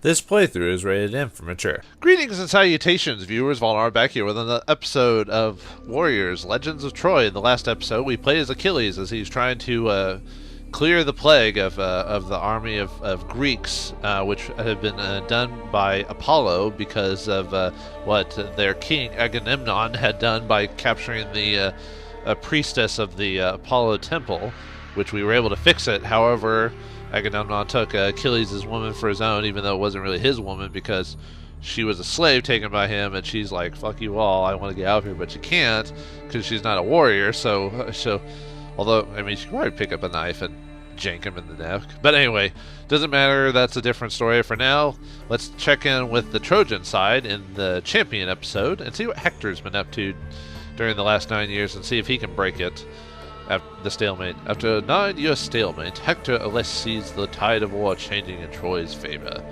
This playthrough is rated M for mature. Greetings and salutations, viewers. Vauldemare back here with another episode of Warriors, Legends of Troy. In the last episode, we played as Achilles as he's trying to clear the plague of the army of Greeks, which had been done by Apollo because of what their king Agamemnon had done by capturing the priestess of the Apollo temple, which we were able to fix it. However, Agamemnon took Achilles' woman for his own, even though it wasn't really his woman because she was a slave taken by him, and she's like, fuck you all, I want to get out of here, but she can't because she's not a warrior. So although, I mean, she could probably pick up a knife and jank him in the neck. But anyway, doesn't matter, that's a different story. For now, let's check in with the Trojan side in the champion episode and see what Hektor's been up to during the last 9 years and see if he can break it. After the stalemate. After a 9-year stalemate, Hektor at last sees the tide of war changing in Troy's favor.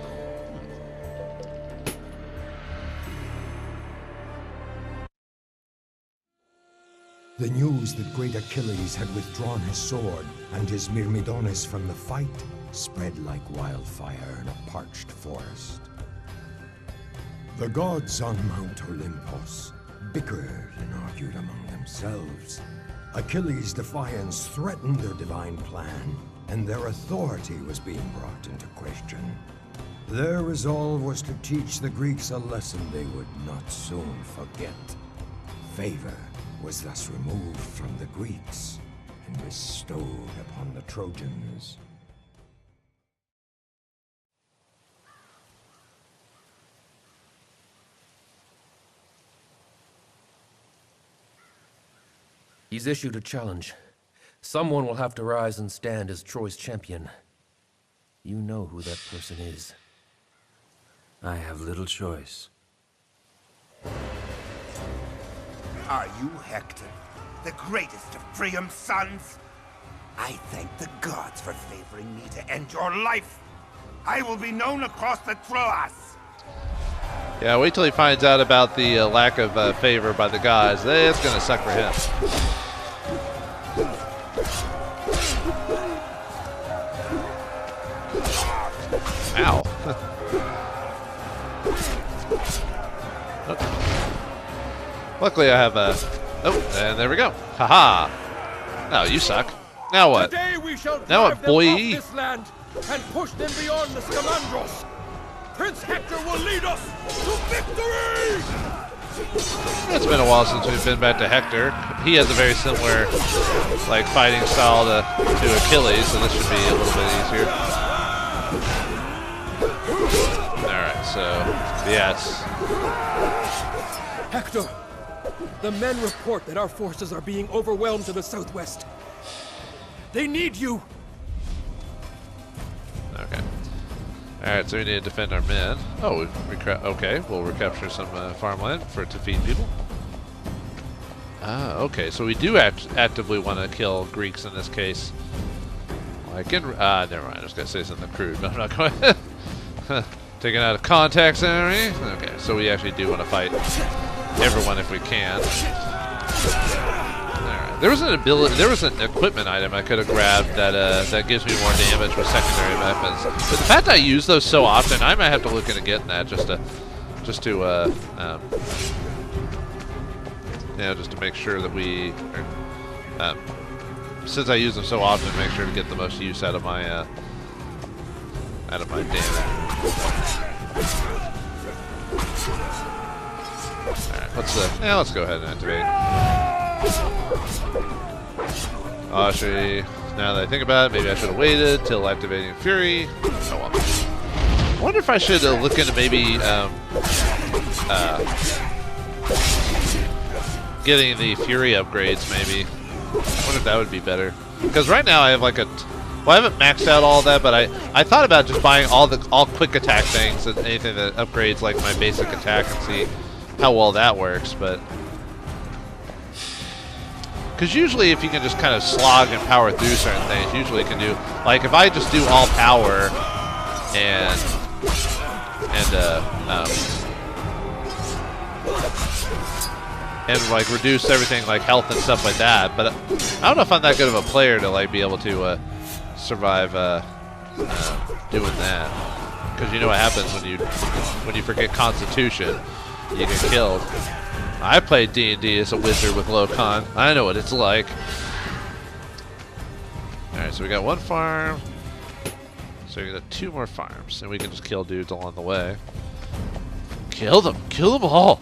The news that great Achilles had withdrawn his sword and his Myrmidones from the fight spread like wildfire in a parched forest. The gods on Mount Olympus bickered and argued among themselves. Achilles' defiance threatened their divine plan, and their authority was being brought into question. Their resolve was to teach the Greeks a lesson they would not soon forget. Favor was thus removed from the Greeks and bestowed upon the Trojans. He's issued a challenge. Someone will have to rise and stand as Troy's champion. You know who that person is. I have little choice. Are you Hektor, the greatest of Priam's sons? I thank the gods for favoring me to end your life. I will be known across the Troas. Yeah, wait till he finds out about the lack of favor by the gods. It's gonna suck for him. Ow. Luckily I have a... Oh, and there we go. Haha. No, you suck. Now what? Today we shall Now what, drive them boy? off this land and push them beyond the Scamandros. Prince Hektor will lead us to victory! It's been a while since we've been back to Hektor. He has a very similar, like, fighting style to Achilles, so this should be a little bit easier. Alright, so, yes. Hektor, the men report that our forces are being overwhelmed to the southwest. They need you! Okay. Alright, so we need to defend our men. Oh, okay, we'll recapture some farmland to feed people. Ah, okay, so we do actively want to kill Greeks in this case. Like in, never mind, I was going to say something crude, but I'm not going to. Taken out of context, enemy. Okay, so we actually do want to fight everyone if we can. Alright, there was an equipment item I could have grabbed that gives me more damage with secondary weapons. But the fact I use those so often, I might have to look into getting that just to make sure that we, since I use them so often, make sure to get the most use out of my damage. Alright, let's go ahead and activate. Actually, now that I think about it, maybe I should have waited till activating Fury. Oh well. I wonder if I should look into maybe getting the Fury upgrades, maybe. I wonder if that would be better. Because right now I have like well, I haven't maxed out all that, but I thought about just buying all quick attack things and anything that upgrades like my basic attack and see how well that works, but because usually if you can just kind of slog and power through certain things, usually you can do, like if I just do all power and like reduce everything like health and stuff like that, but I don't know if I'm that good of a player to like be able to survive doing that. because you know what happens when you forget Constitution, you get killed. I played D&D as a wizard with low con. I know what it's like. All right, so we got one farm. So we got 2 more farms, and we can just kill dudes along the way. Kill them all.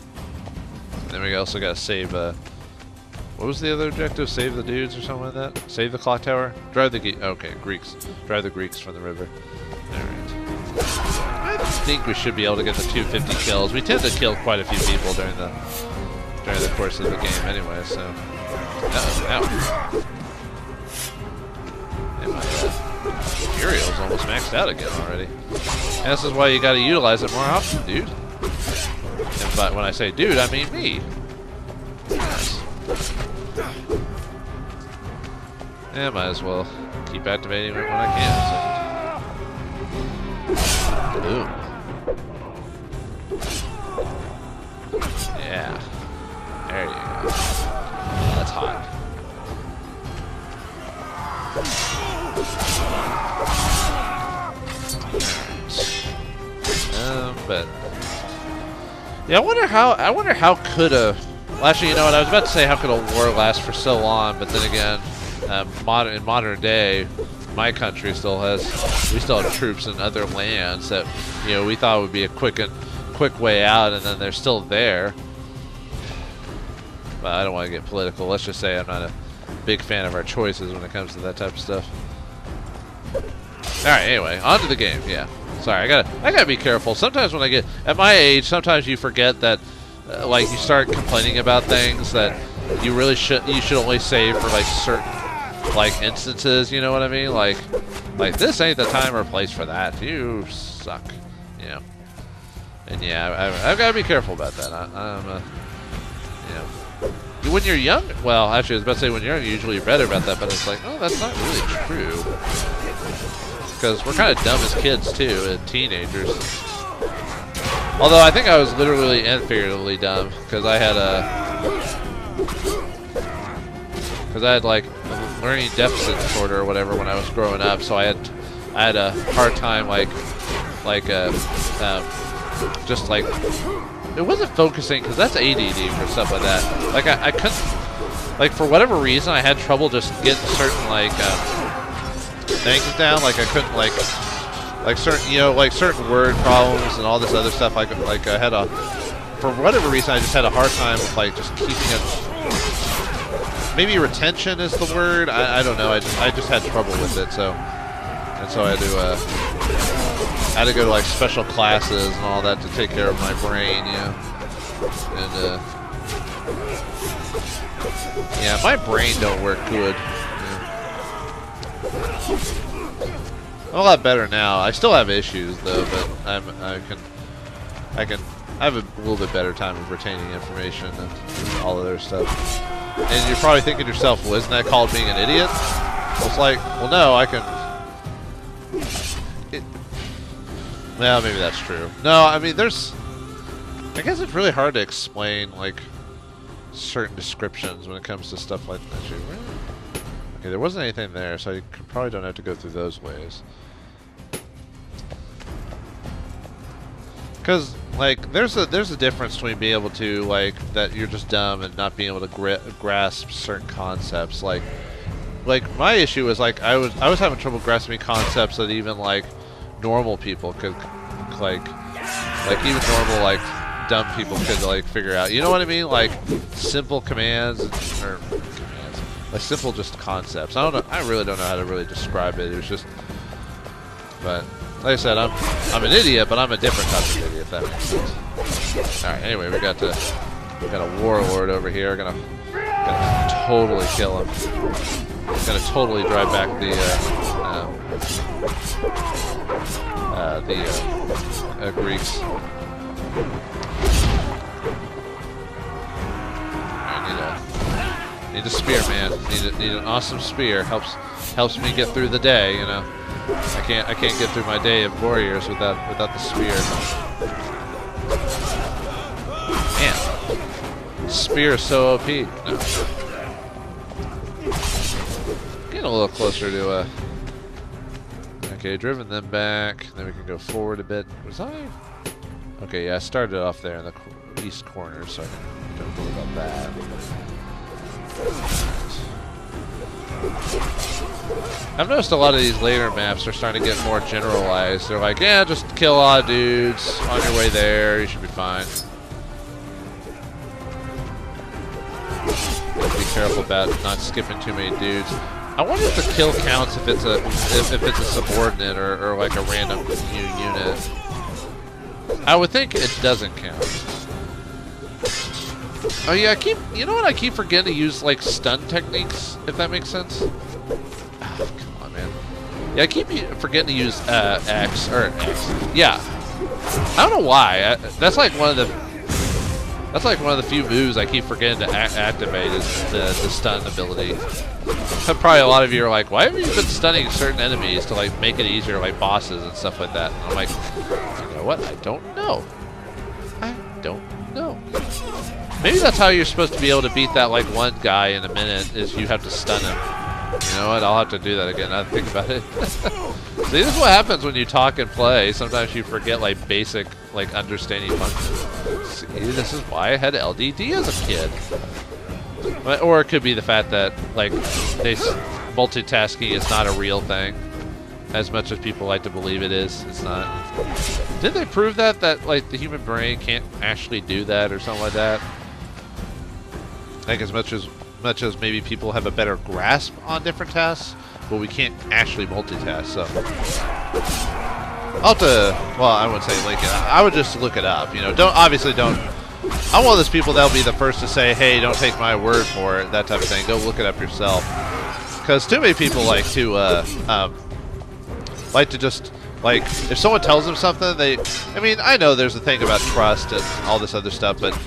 And then we also got to save. What was the other objective? Save the dudes or something like that? Save the clock tower? Drive the Greeks. Drive the Greeks from the river. Alright. I think we should be able to get the 250 kills. We tend to kill quite a few people during the course of the game anyway, so. Ow. And my Imperial's almost maxed out again already. And this is why you gotta utilize it more often, dude. But when I say dude, I mean me. Yes. Yeah, might as well keep activating it when I can. So. Boom. Yeah. There you go. That's hot. But yeah, I wonder how could a. Well, actually, you know what? I was about to say how could a war last for so long, but then again, in modern day, my country we still have troops in other lands that we thought would be a quick way out, and then they're still there. But I don't want to get political. Let's just say I'm not a big fan of our choices when it comes to that type of stuff. All right. Anyway, on to the game. Yeah. Sorry, I gotta be careful. Sometimes when I get at my age, sometimes you forget that. Like you start complaining about things that you should only save for like certain instances, you know what I mean? Like this ain't the time or place for that. You suck, And yeah, I've got to be careful about that. When you're young, well, actually I was about to say when you're young, usually you're better about that, but it's like, oh, that's not really true. Because we're kind of dumb as kids too, and teenagers. Although I think I was literally and figuratively dumb because I had like a learning deficit disorder or whatever when I was growing up, so I had a hard time just like it wasn't focusing because that's ADD for stuff like that. Like I couldn't for whatever reason I had trouble just getting certain things down. Like I couldn't certain word problems and all this other stuff. I had for whatever reason I just had a hard time with just keeping it. Maybe retention is the word. I don't know. I just had trouble with it. So I had to go to special classes and all that to take care of my brain. And yeah, my brain don't work good. I'm a lot better now. I still have issues though, but I have a little bit better time of retaining information and all other stuff. And you're probably thinking to yourself, well, isn't that called being an idiot? Well, it's like, well, no, I can. Well, maybe that's true. No, I mean, I guess it's really hard to explain certain descriptions when it comes to stuff like that. Okay, there wasn't anything there, so you probably don't have to go through those ways. Because there's a difference between being able to that you're just dumb and not being able to grasp certain concepts. Like my issue was I was having trouble grasping concepts that even normal people could even normal dumb people could figure out. You know what I mean? Simple commands or simple just concepts. I don't know. I really don't know how to really describe it. It was just, but. Like I said, I'm an idiot, but I'm a different type of idiot, if that makes sense. Alright, anyway, we got a warlord over here, gonna totally kill him. Gonna totally drive back the Greeks. I need a spear, man. Need an awesome spear. Helps me get through the day, I can't get through my day of warriors without the spear. Man, spear is so OP. No. Getting a little closer to Okay, driven them back. Then we can go forward a bit. Was I? Okay, yeah, I started off there in the east corner, so I don't worry about that. I've noticed a lot of these later maps are starting to get more generalized. They're like, yeah, just kill a lot of dudes on your way there. You should be fine. Be careful about not skipping too many dudes. I wonder if the kill counts if it's a subordinate or like a random unit. I would think it doesn't count. Oh yeah, you know what? I keep forgetting to use like stun techniques, if that makes sense. Oh, come on, man. Yeah, I keep forgetting to use X or X. Yeah, I don't know why. That's like one of the few moves I keep forgetting to activate is the stun ability. Probably a lot of you are like, why have you been stunning certain enemies to like make it easier, like bosses and stuff like that? And I'm like, you know what? I don't know. I don't know. Maybe that's how you're supposed to be able to beat that like one guy in a minute, is you have to stun him. You know what? I'll have to do that again. I think about it. See, this is what happens when you talk and play. Sometimes you forget like basic like understanding functions. See, this is why I had LDD as a kid. Or it could be the fact that like multitasking is not a real thing, as much as people like to believe it is. It's not. Did they prove that like the human brain can't actually do that or something like that? Like as much as maybe people have a better grasp on different tasks, but we can't actually multitask. So I'll have to. Well, I wouldn't say link it. I would just look it up. You know, don't. I'm one of those people that'll be the first to say, hey, don't take my word for it, that type of thing. Go look it up yourself. Because too many people like to just, like, if someone tells them something, I mean, I know there's a thing about trust and all this other stuff, but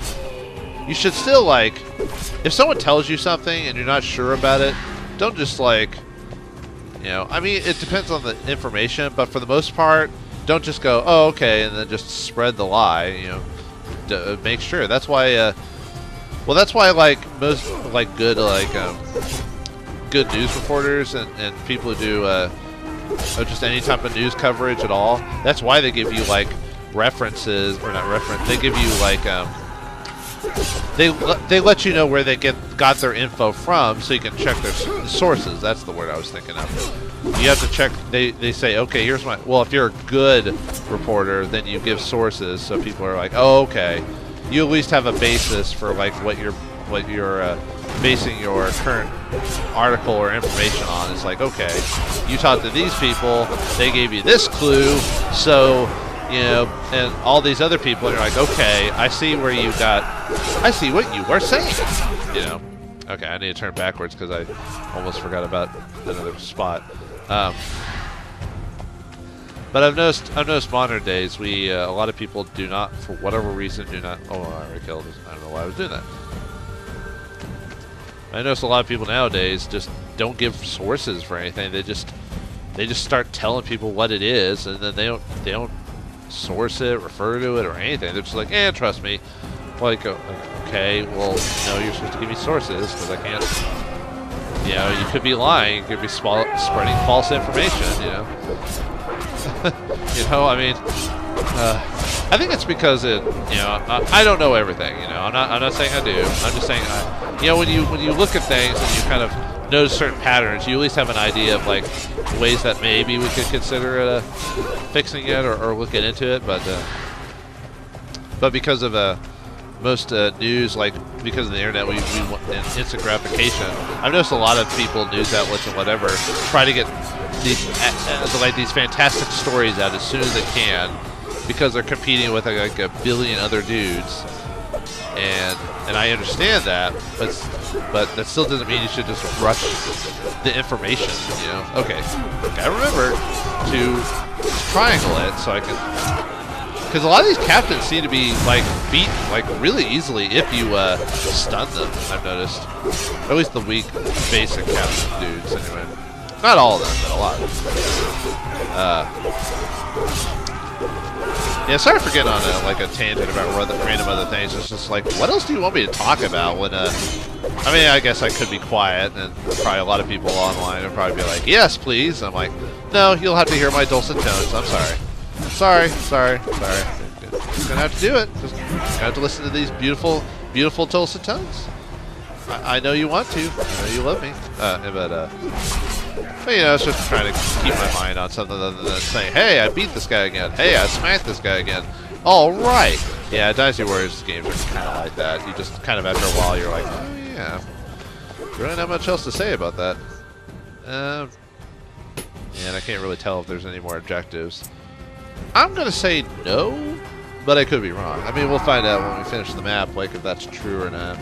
you should still, like, if someone tells you something and you're not sure about it, don't just, like, you know, I mean, it depends on the information, but for the most part, don't just go, oh, okay, and then just spread the lie, you know. Make sure. That's why. Well, that's why like most like good news reporters and people who do just any type of news coverage at all. That's why they give you like references or not reference. They give you like they let you know where they got their info from, so you can check their sources. That's the word I was thinking of. You have to check. They say, okay, here's my. Well, if you're a good reporter, then you give sources, so people are like, oh, okay. You at least have a basis for like what you're basing your current article or information on. It's like, okay, you talked to these people, they gave you this clue, so you know, and all these other people, and you're like, okay, I see what you were saying, you know. Okay, I need to turn backwards because I almost forgot about another spot. But I've noticed modern days a lot of people do not, for whatever reason, do not. Oh, I already killed it. I don't know why I was doing that. I notice a lot of people nowadays just don't give sources for anything. They just start telling people what it is, and then they don't source it, refer to it, or anything. They're just like, trust me. Like, okay, well, no, you're supposed to give me sources because I can't. You know, you could be lying. You could be spreading false information. You know. You know, I mean, I think it's because it. You know, I don't know everything. You know, I'm not saying I do. I'm just saying, you know, when you look at things and you kind of notice certain patterns, you at least have an idea of like ways that maybe we could consider fixing it or looking into it. But because of most news, like because of the internet, we and instant gratification. I've noticed a lot of people, news outlets and whatever, try to get these fantastic stories out as soon as they can, because they're competing with like a billion other dudes. And I understand that, but that still doesn't mean you should just rush the information. You know? Okay, I remember to triangle it so I can. Because a lot of these captains seem to be like beat like really easily if you stun them. I've noticed, or at least the weak basic captain dudes. Anyway, not all of them, but a lot. Yeah, sorry for getting on like a tangent about random other things. It's just like, what else do you want me to talk about when? I mean, I guess I could be quiet, and probably a lot of people online would probably be like, yes, please. I'm like, No, you'll have to hear my dulcet tones. I'm sorry. Sorry. Just gonna have to do it. Just gonna have to listen to these beautiful dulcet tones. I know you want to. I know you love me. But you know, it's just trying to keep my mind on something other than saying, hey, I beat this guy again. Hey, I smacked this guy again. All right. Yeah, Dynasty Warriors games are kind of like that. You just kind of, after a while, you're like, oh, yeah. Really not much else to say about that. And I can't really tell if there's any more objectives. I'm going to say no, but I could be wrong. I mean, we'll find out when we finish the map, like, if that's true or not.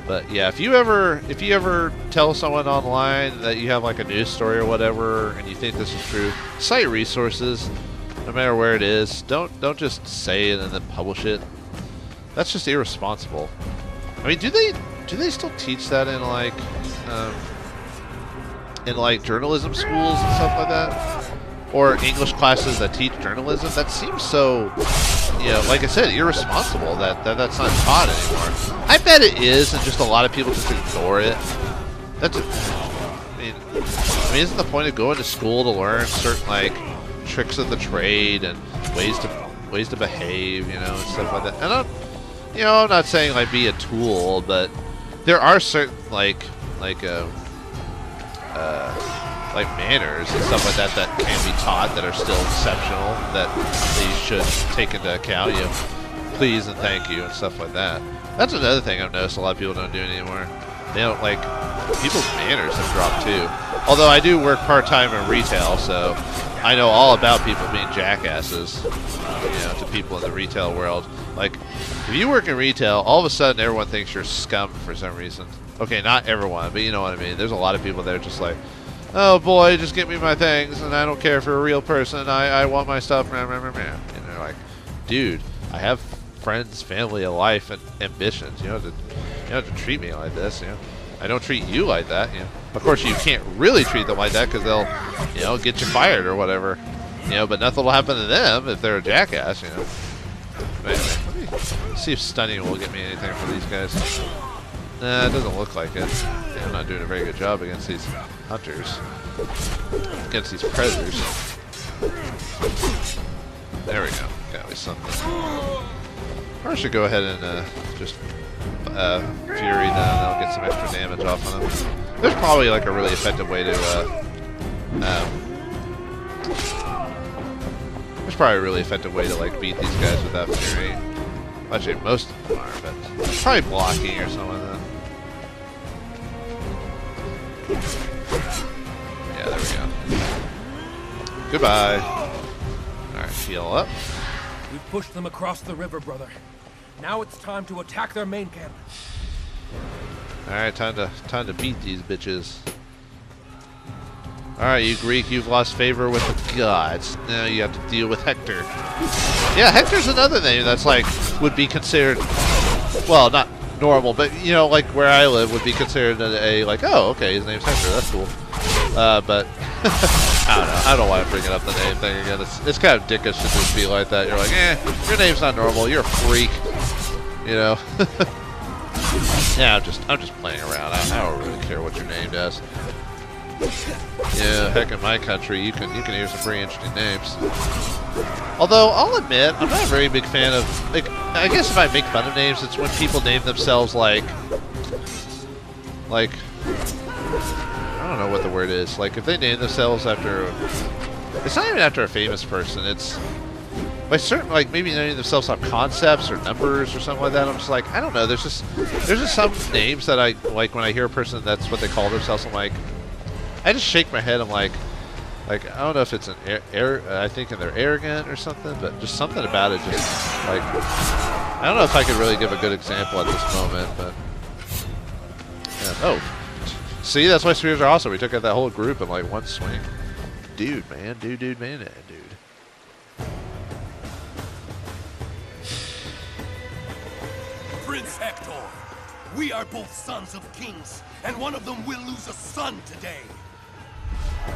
But yeah, if you ever tell someone online that you have like a news story or whatever, and you think this is true, cite resources, no matter where it is. Don't just say it and then publish it. That's just irresponsible. I mean, do they still teach that in like journalism schools and stuff like that, or English classes that teach journalism? That seems so, you know, like I said, irresponsible that that's not taught anymore. I bet it is, and just a lot of people just ignore it. I mean, isn't the point of going to school to learn certain like tricks of the trade and ways to behave, you know, and stuff like that? And I'm not saying like be a tool, but there are certain like manners and stuff like that can be taught that are still exceptional, that you should take into account. You know, please and thank you and stuff like that. That's another thing I've noticed a lot of people don't do anymore. They don't, like, people's manners have dropped too. Although I do work part-time in retail, so I know all about people being jackasses, you know, to people in the retail world. Like, if you work in retail, all of a sudden everyone thinks you're scum for some reason. Okay, not everyone, but you know what I mean. There's a lot of people that are just like, oh boy, just get me my things, and I don't care if you're a real person. I want my stuff. And they're like, dude, I have friends, family, a life, and ambitions. You don't have to treat me like this. You know, I don't treat you like that. You know, of course you can't really treat them like that because they'll, you know, get you fired or whatever. You know, but nothing will happen to them if they're a jackass. You know. But anyway, let me see if stunning will get me anything for these guys. Nah, it doesn't look like it. Yeah, I'm not doing a very good job against these hunters. Against these predators. There we go. Got me something. Or I should go ahead and just Fury them, and I'll get some extra damage off of them. There's probably like a really effective way to there's probably a really effective way to like beat these guys without Fury. Actually, most of them are, but probably blocking or something like that. Yeah, there we go. Goodbye. Alright, heal up. We've pushed them across the river, brother. Now it's time to attack their main camp. Alright, time to beat these bitches. Alright, you Greek, you've lost favor with the gods. Now you have to deal with Hektor. Yeah, Hektor's another name that's like, would be considered, well, not normal, but you know, like where I live would be considered a like, oh, okay, his name's Hektor, that's cool. But I don't know. I don't know why I'm bringing up the name thing again. It's kind of dickish to just be like that. You're like, your name's not normal. You're a freak. You know. Yeah, I'm just playing around. I don't really care what your name does. Yeah, heck, in my country, you can hear some pretty interesting names. Although I'll admit, I'm not a very big fan of, like, I guess if I make fun of names, it's when people name themselves like I don't know what the word is. Like, if they name themselves after, it's not even after a famous person. It's like certain, like maybe naming themselves on concepts or numbers or something like that. I'm just like, I don't know. There's just some names that I like when I hear a person that's what they call themselves. I'm like, I just shake my head. I'm like I don't know if it's an I think they're arrogant or something, but just something about it. Just like, I don't know if I could really give a good example at this moment, but yeah. Oh. See, that's why spears are awesome. We took out that whole group in like one swing. Dude, man. Dude. Prince Hektor, we are both sons of kings, and one of them will lose a son today.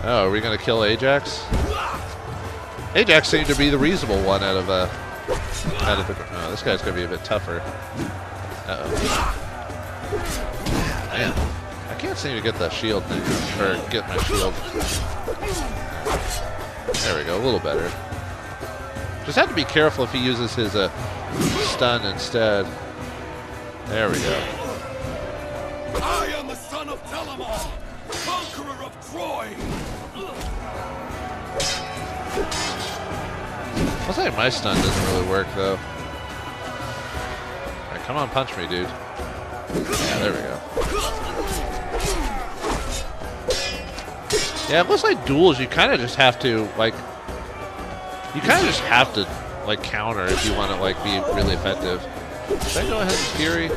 Oh, are we gonna kill Ajax? Ajax seemed to be the reasonable one out of the. Oh, this guy's gonna be a bit tougher. Man. I can't seem to get the shield thing, or get my shield. There we go, a little better. Just have to be careful if he uses his stun instead. There we go. I am the son of Telamon, conqueror of Troy. Looks like my stun doesn't really work though. Alright, come on, punch me, dude. Yeah, there we go. Yeah, it looks like duels, you kind of just have to, like, counter if you want to, like, be really effective. Should I go ahead and Fury?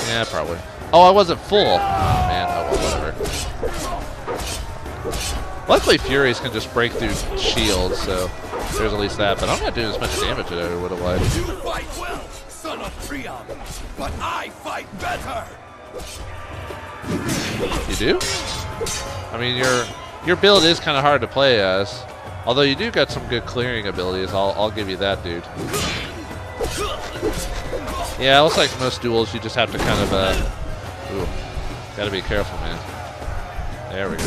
Yeah, probably. Oh, I wasn't full. Oh, man. Oh, well, whatever. Luckily, Furies can just break through shields, so there's at least that. But I'm not doing as much damage as I would have liked. You fight well, son of Priam, but I fight better. You do? I mean, your build is kind of hard to play as. Although you do got some good clearing abilities, I'll give you that, dude. Yeah, it looks like most duels you just have to kind of ooh, gotta be careful, man. There we go.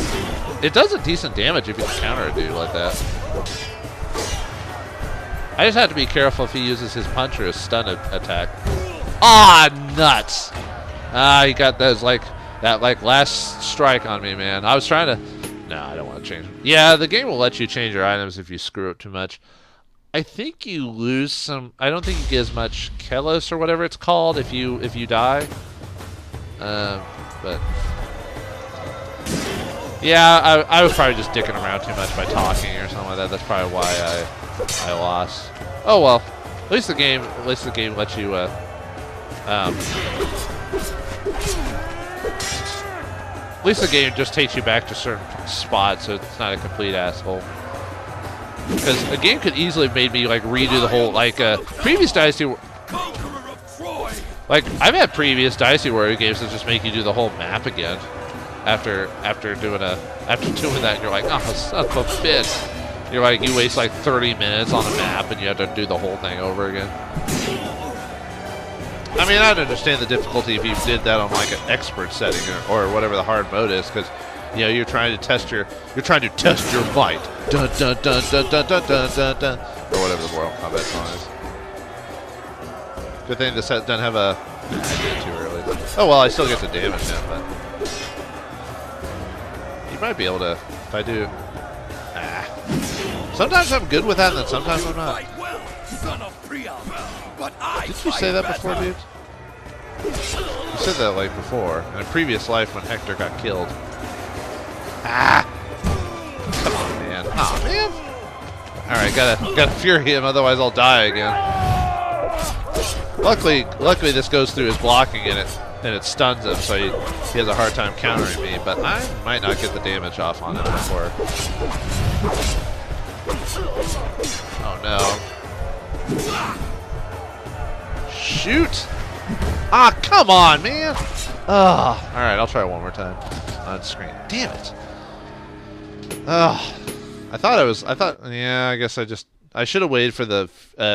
It does a decent damage if you can counter a dude like that. I just have to be careful if he uses his punch or his stun attack. Ah, nuts! Ah, he got those that last strike on me, man. I was trying to. No, I don't want to change. Yeah, the game will let you change your items if you screw up too much. I think you lose some. I don't think you get as much Kelos or whatever it's called if you die. But yeah, I was probably just dicking around too much by talking or something like that. That's probably why I lost. Oh well, at least the game lets you at least the game just takes you back to certain spots, so it's not a complete asshole. Because a game could easily have made me like redo the whole previous Dynasty. Like I've had previous Dynasty Warriors games that just make you do the whole map again after doing that, and you're like, oh son of a bitch. You're like you waste like 30 minutes on the map and you have to do the whole thing over again. I mean, I'd understand the difficulty if you did that on like an expert setting or whatever the hard mode is, because you know you're trying to test your might, dun dun dun dun dun dun dun dun dun, or whatever the Mortal Kombat song is. Good thing this set doesn't have a. I did it too early. Oh well, I still get the damage him, but you might be able to if I do. Sometimes I'm good with that, and then sometimes I'm not. Did you say that before, dude? You said that like before in a previous life when Hektor got killed. Ah! Come on, man. Aw, man. All right, gotta fury him, otherwise I'll die again. Luckily this goes through his blocking and it stuns him, so he has a hard time countering me. But I might not get the damage off on him before. Oh no. Shoot! Ah, come on, man! Oh, alright, I'll try it one more time on screen. Damn it! Oh, yeah, I guess I should have waited for the,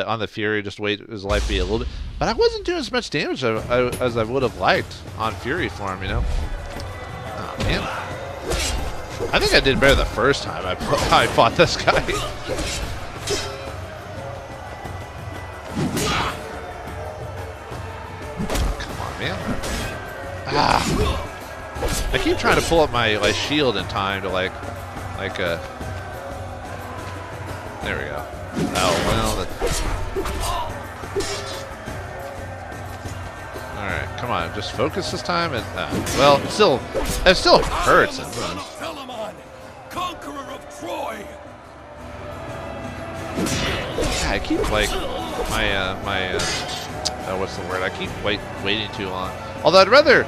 on the Fury, just wait his life be a little bit. But I wasn't doing as much damage as I would have liked on Fury for him, you know? Oh, man. I think I did better the first time I fought this guy. Man. Ah. I keep trying to pull up my shield in time to there we go. Oh well. All right, come on, just focus this time. And well, it still hurts. Conqueror of Troy. Yeah, I keep like what's the word? I keep waiting too long. Although I'd rather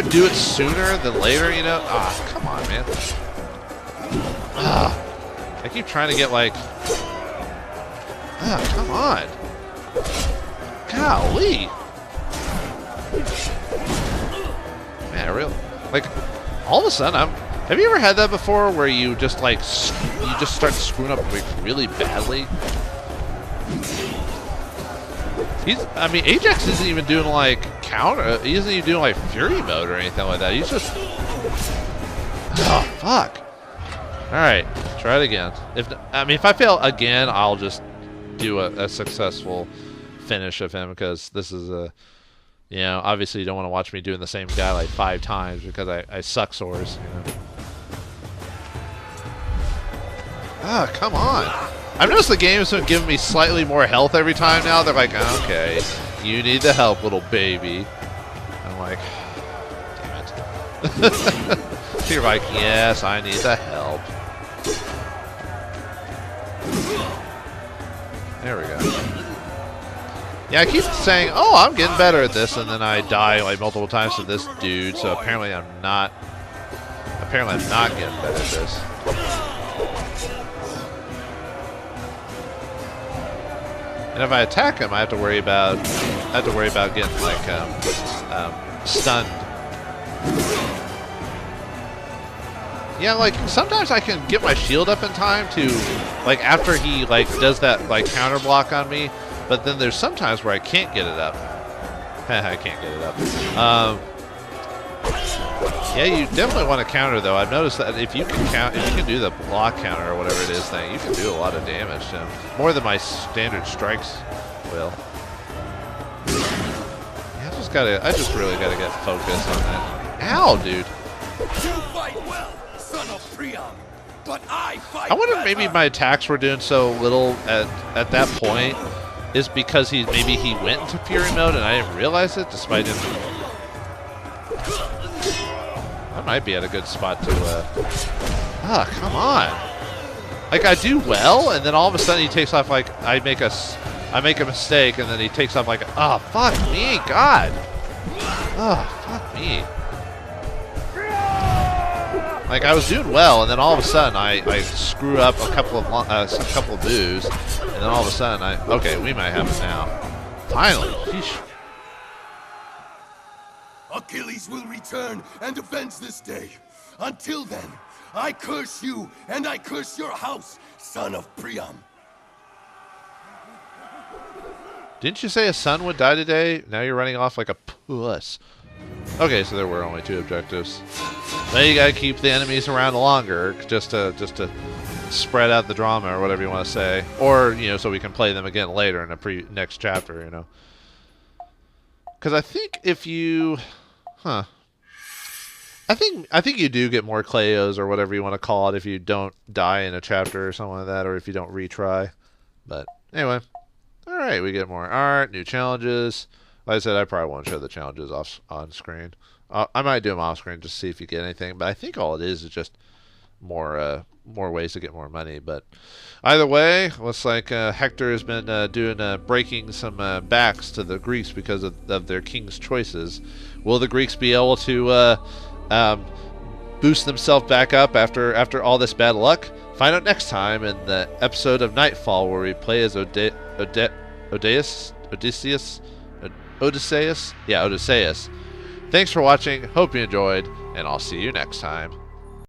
do it sooner than later, you know? Ah, come on, man. Ah, I keep trying to get like. Ah, come on. Golly. Man, like all of a sudden have you ever had that before where you just like start screwing up like really badly? I mean, Ajax isn't even doing like counter. He isn't even doing like Fury mode or anything like that. He's just. Oh fuck! Alright, try it again. If I fail again, I'll just do a successful finish of him, because this is a, you know, obviously you don't want to watch me doing the same guy like 5 times, because I suck swords, you know. Ah, come on. I've noticed the game has been giving me slightly more health every time now. They're like, okay, you need the help, little baby. I'm like, damn it. You're like, yes, I need the help. There we go. Yeah, I keep saying, oh, I'm getting better at this, and then I die like multiple times to this dude, so apparently I'm not getting better at this. And if I attack him, I have to worry about getting like stunned. Yeah, like sometimes I can get my shield up in time to, like, after he like does that like counter block on me, but then there's sometimes where I can't get it up. I can't get it up. Yeah, you definitely want to counter though. I've noticed that if you can do the block counter or whatever it is thing, you can do a lot of damage to him, more than my standard strikes will. Yeah, I just really gotta get focused on that. Ow, dude. You fight well, son of Priam, but I fight I wonder if better. maybe my attacks were doing so little at that point is because maybe he went into Fury mode and I didn't realize it, despite him. I might be at a good spot to. Come on! Like I do well, and then all of a sudden he takes off. Like I make a mistake, and then he takes off like, oh fuck me, God! Oh fuck me! Like I was doing well, and then all of a sudden I screw up a couple of moves, and then all of a sudden okay, we might have it now. Finally, sheesh. Achilles will return and avenge this day. Until then, I curse you and I curse your house, son of Priam. Didn't you say a son would die today? Now you're running off like a puss. Okay, so there were only 2 objectives. Now you gotta keep the enemies around longer, just to spread out the drama or whatever you want to say, or you know, so we can play them again later in the next chapter, you know. Because I think if you, I think you do get more Cleos or whatever you want to call it if you don't die in a chapter or something like that, or if you don't retry. But anyway, all right, we get more art, new challenges. Like I said, I probably won't show the challenges on screen. I might do them off screen just to see if you get anything. But I think all it is just more ways to get more money. But either way, looks like Hektor has been breaking some backs to the Greeks because of their king's choices. Will the Greeks be able to boost themselves back up after all this bad luck? Find out next time in the episode of Nightfall, where we play as Odysseus. Yeah, Odysseus. Thanks for watching. Hope you enjoyed, and I'll see you next time.